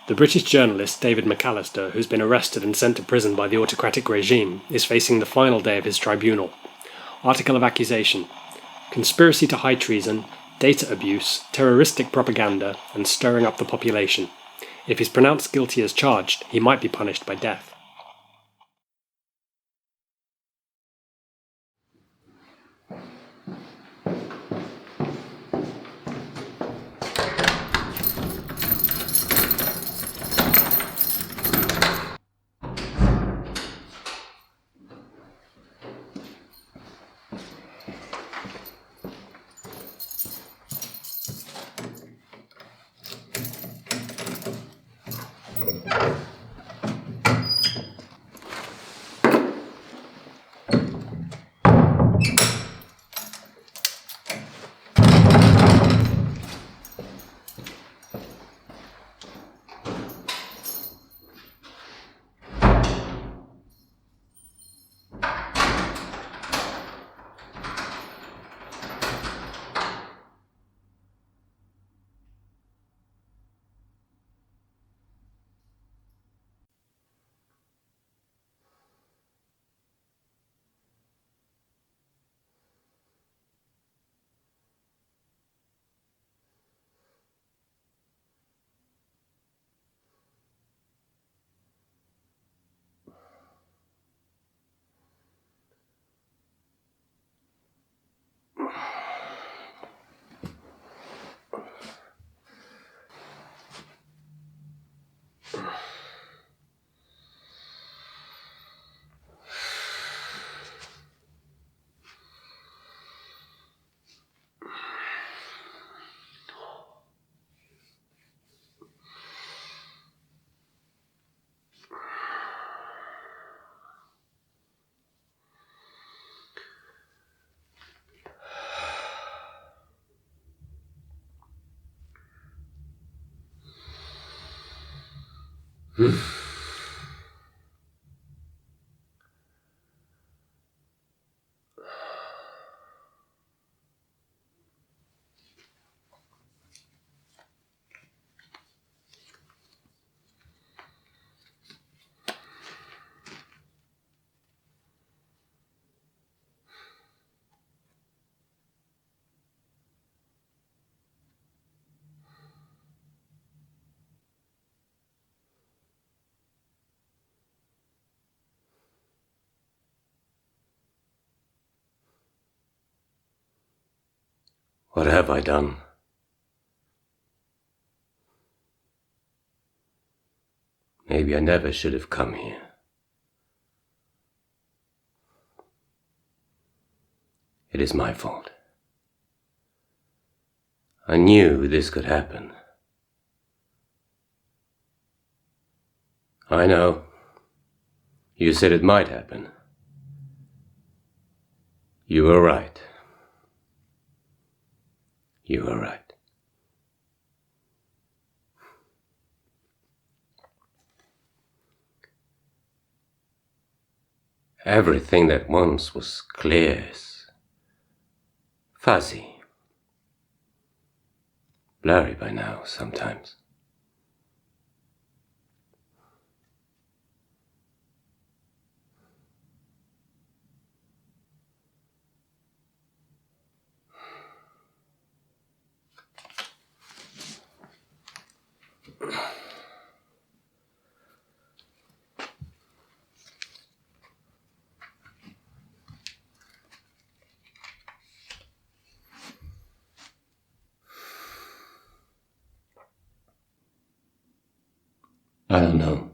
The British journalist David McAllister, who's been arrested and sent to prison by the autocratic regime, is facing the final day of his tribunal. Article of accusation: conspiracy to high treason, data abuse, terroristic propaganda, and stirring up the population. If he's pronounced guilty as charged, he might be punished by death. What have I done? Maybe I never should have come here. It is my fault. I knew this could happen. I know. You said it might happen. You were right. You were right. Everything that once was clear is fuzzy, blurry by now sometimes. I don't know.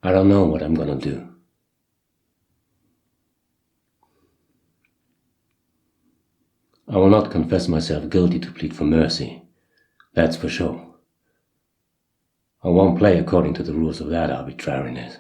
I don't know what I'm gonna do. I will not confess myself guilty to plead for mercy, that's for sure. I won't play according to the rules of that arbitrariness.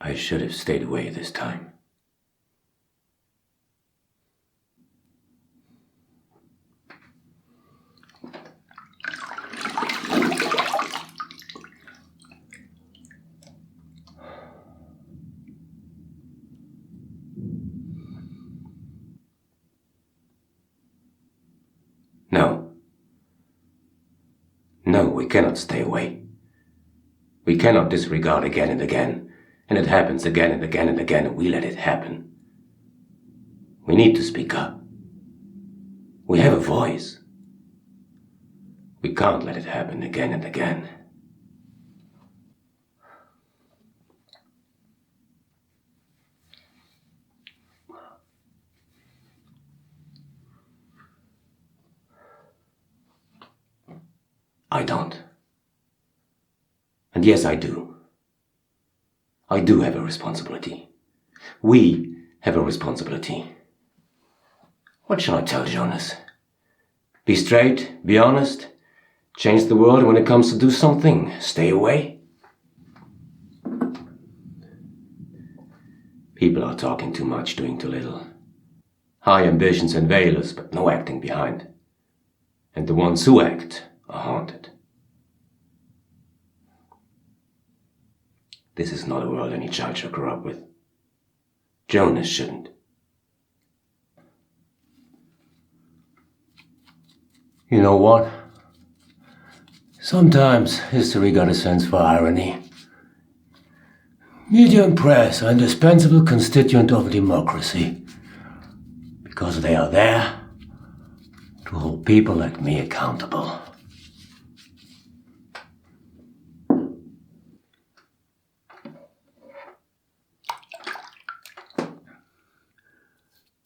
I should have stayed away this time. No. No, we cannot stay away. We cannot disregard again and again, and it happens again and again and again, and we let it happen. We need to speak up. We have a voice. We can't let it happen again and again. I don't. And yes, I do. I do have a responsibility. We have a responsibility. What shall I tell Jonas? Be straight, be honest, change the world when it comes to do something, stay away? People are talking too much, doing too little. High ambitions and veilers, but no acting behind. And the ones who act are haunted. This is not a world any child should grow up with. Jonas shouldn't. You know what? Sometimes history got a sense for irony. Media and press are an indispensable constituent of democracy, because they are there to hold people like me accountable.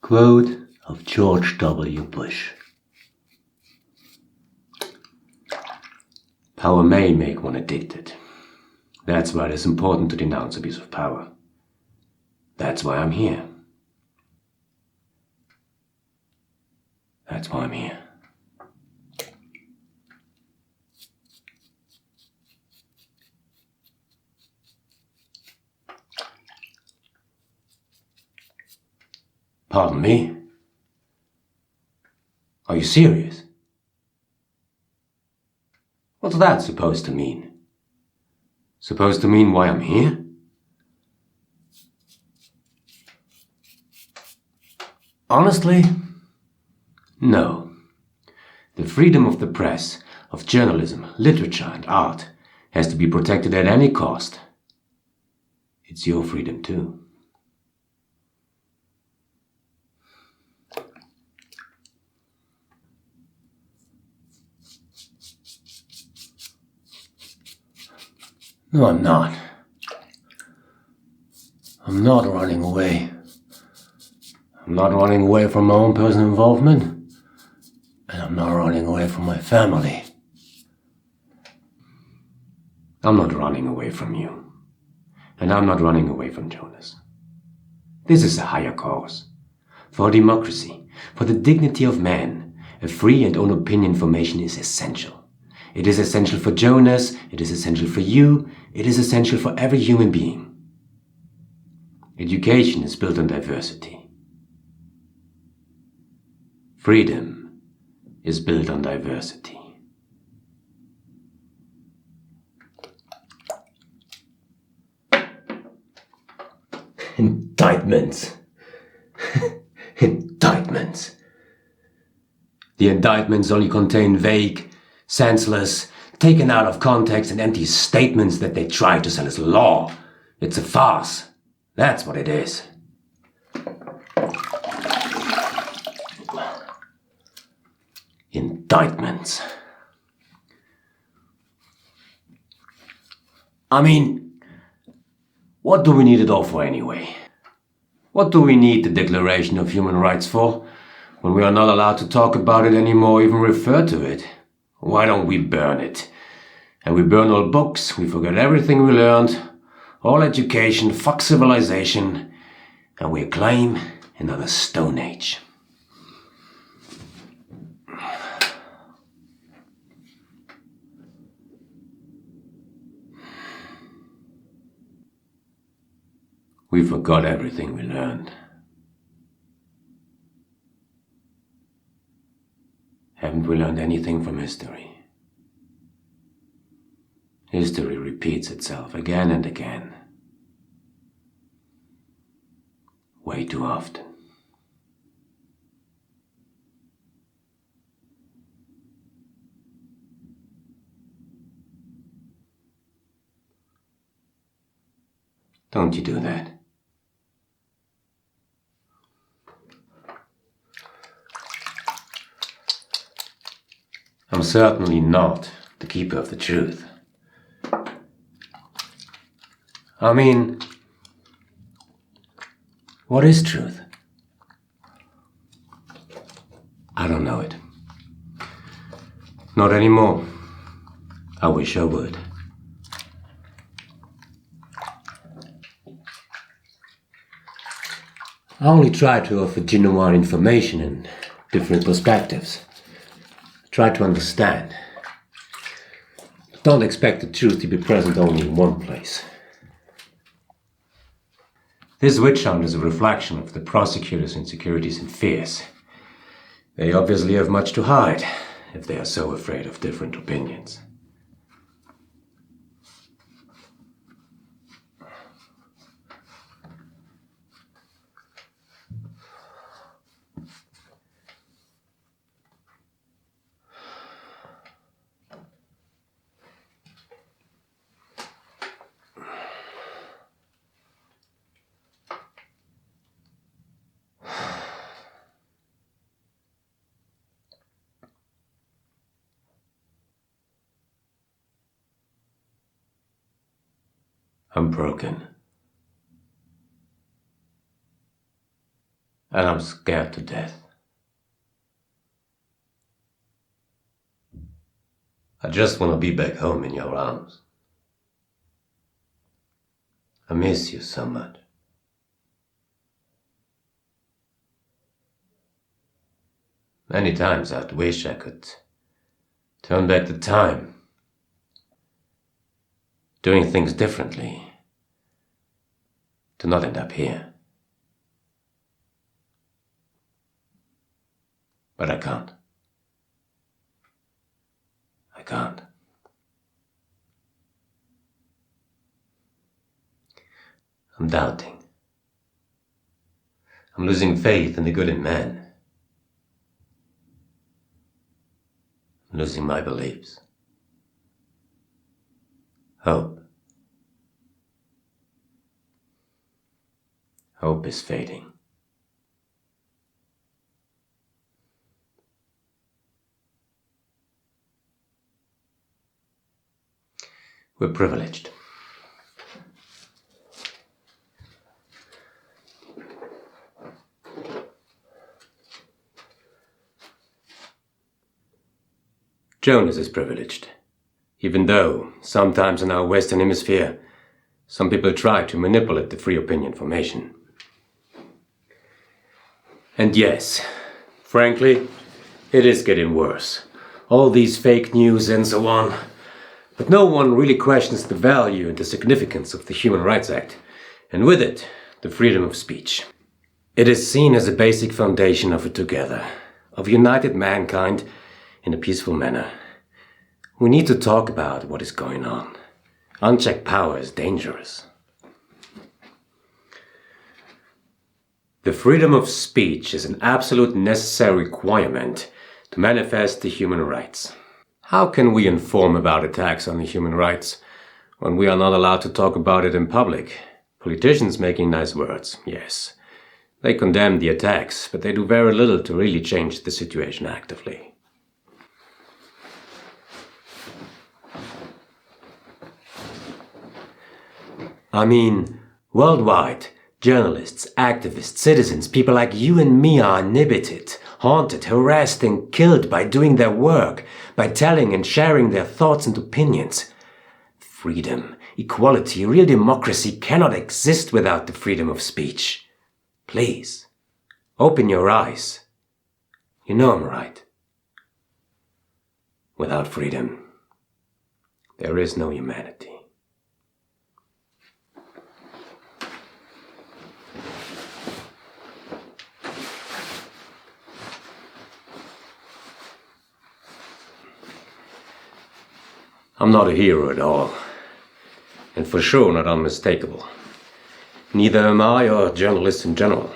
Quote of George W. Bush. Power may make one addicted. That's why it is important to denounce abuse of power. That's why I'm here. That's why I'm here. Pardon me? Are you serious? What's that supposed to mean? Supposed to mean why I'm here? Honestly, no. The freedom of the press, of journalism, literature and art has to be protected at any cost. It's your freedom too. No, I'm not. I'm not running away. I'm not running away from my own personal involvement. And I'm not running away from my family. I'm not running away from you. And I'm not running away from Jonas. This is a higher cause. For democracy, for the dignity of man, a free and own opinion formation is essential. It is essential for Jonas, it is essential for you, it is essential for every human being. Education is built on diversity. Freedom is built on diversity. Indictments. Indictments. The indictments only contain vague, senseless, taken out of context and empty statements that they try to sell as law. It's a farce. That's what it is. Indictments. I mean, what do we need it all for anyway? What do we need the Declaration of Human Rights for, when we are not allowed to talk about it anymore, even refer to it? Why don't we burn it? And we burn all books, we forget everything we learned, all education, fuck civilization, and we acclaim another Stone Age. We forgot everything we learned. Haven't we learned anything from history? History repeats itself again and again. Way too often. Don't you do that. I'm certainly not the keeper of the truth. I mean, what is truth? I don't know it. Not anymore. I wish I would. I only try to offer genuine information and different perspectives. Try to understand. Don't expect the truth to be present only in one place. This witch hunt is a reflection of the prosecutors' insecurities and fears. They obviously have much to hide if they are so afraid of different opinions. I'm broken. And I'm scared to death. I just want to be back home in your arms. I miss you so much. Many times I'd wish I could turn back the time, doing things differently, to not end up here. But I can't. I can't. I'm doubting. I'm losing faith in the good in men. I'm losing my beliefs. Hope. Hope is fading. We're privileged. Jonas is privileged, even though sometimes in our Western Hemisphere, some people try to manipulate the free opinion formation. And yes, frankly, it is getting worse. All these fake news and so on. But no one really questions the value and the significance of the Human Rights Act, and with it, the freedom of speech. It is seen as a basic foundation of a together, of united mankind in a peaceful manner. We need to talk about what is going on. Unchecked power is dangerous. The freedom of speech is an absolute necessary requirement to manifest the human rights. How can we inform about attacks on the human rights when we are not allowed to talk about it in public? Politicians making nice words, yes. They condemn the attacks, but they do very little to really change the situation actively. I mean, worldwide, journalists, activists, citizens, people like you and me are inhibited, haunted, harassed and killed by doing their work, by telling and sharing their thoughts and opinions. Freedom, equality, real democracy cannot exist without the freedom of speech. Please, open your eyes. You know I'm right. Without freedom, there is no humanity. I'm not a hero at all, and for sure not unmistakable. Neither am I or journalists in general.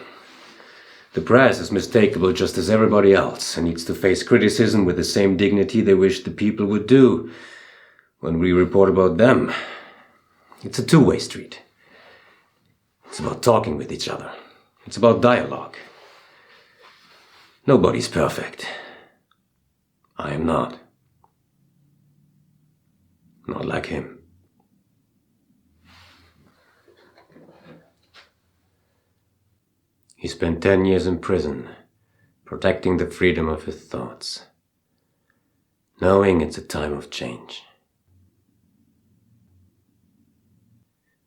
The press is mistakable just as everybody else and needs to face criticism with the same dignity they wish the people would do when we report about them. It's a two-way street. It's about talking with each other. It's about dialogue. Nobody's perfect. I am not. Not like him. He spent 10 years in prison, protecting the freedom of his thoughts, knowing it's a time of change.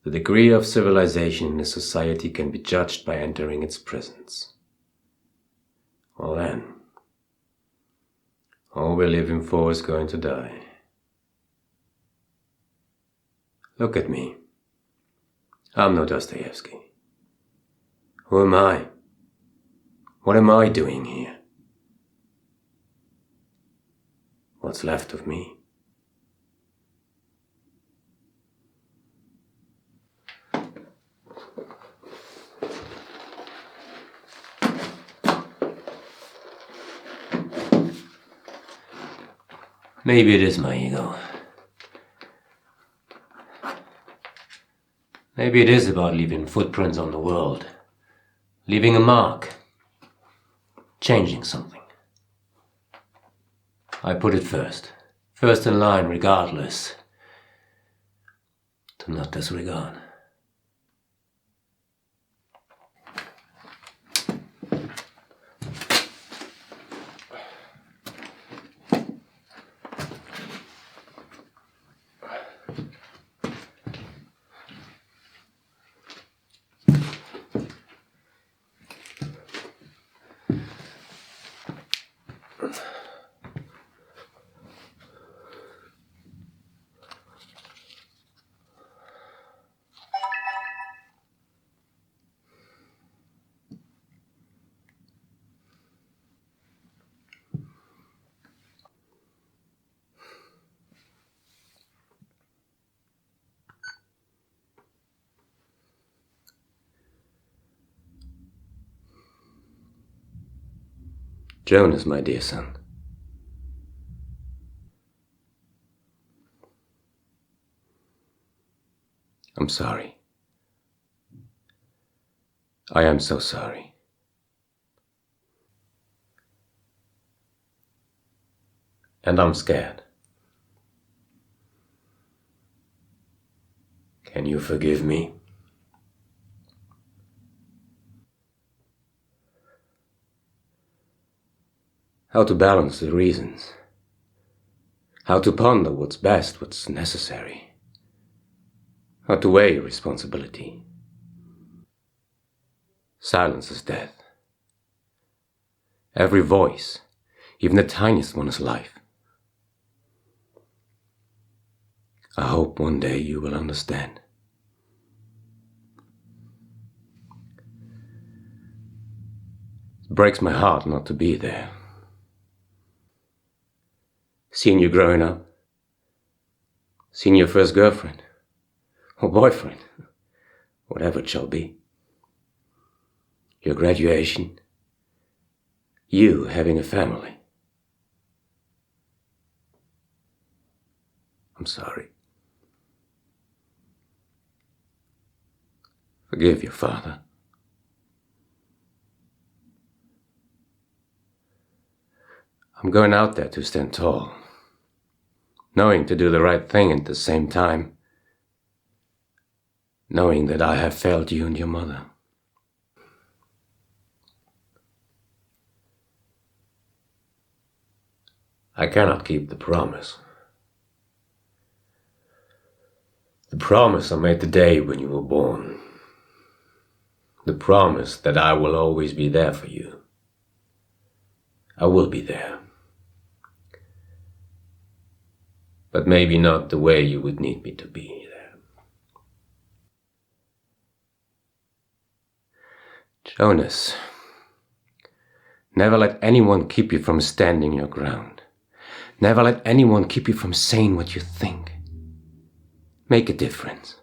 The degree of civilization in a society can be judged by entering its prisons. Well then, all we're living for is going to die. Look at me. I'm no Dostoevsky. Who am I? What am I doing here? What's left of me? Maybe it is my ego. Maybe it is about leaving footprints on the world. Leaving a mark. Changing something. I put it first. First in line regardless. To not disregard. Jonas, my dear son. I'm sorry. I am so sorry. And I'm scared. Can you forgive me? How to balance the reasons. How to ponder what's best, what's necessary. How to weigh responsibility. Silence is death. Every voice, even the tiniest one, is life. I hope one day you will understand. It breaks my heart not to be there. Seeing you growing up, seeing your first girlfriend, or boyfriend, whatever it shall be, your graduation, you having a family. I'm sorry. Forgive your father. I'm going out there to stand tall, knowing to do the right thing at the same time, knowing that I have failed you and your mother. I cannot keep the promise. The promise I made the day when you were born. The promise that I will always be there for you. I will be there. But maybe not the way you would need me to be there. Jonas, never let anyone keep you from standing your ground. Never let anyone keep you from saying what you think. Make a difference.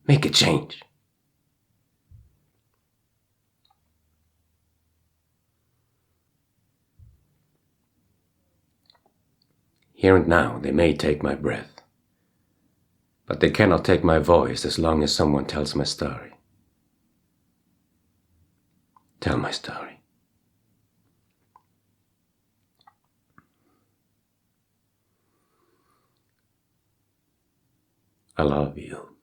Make a change. Here and now they may take my breath, but they cannot take my voice as long as someone tells my story. Tell my story. I love you.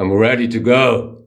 I'm ready to go.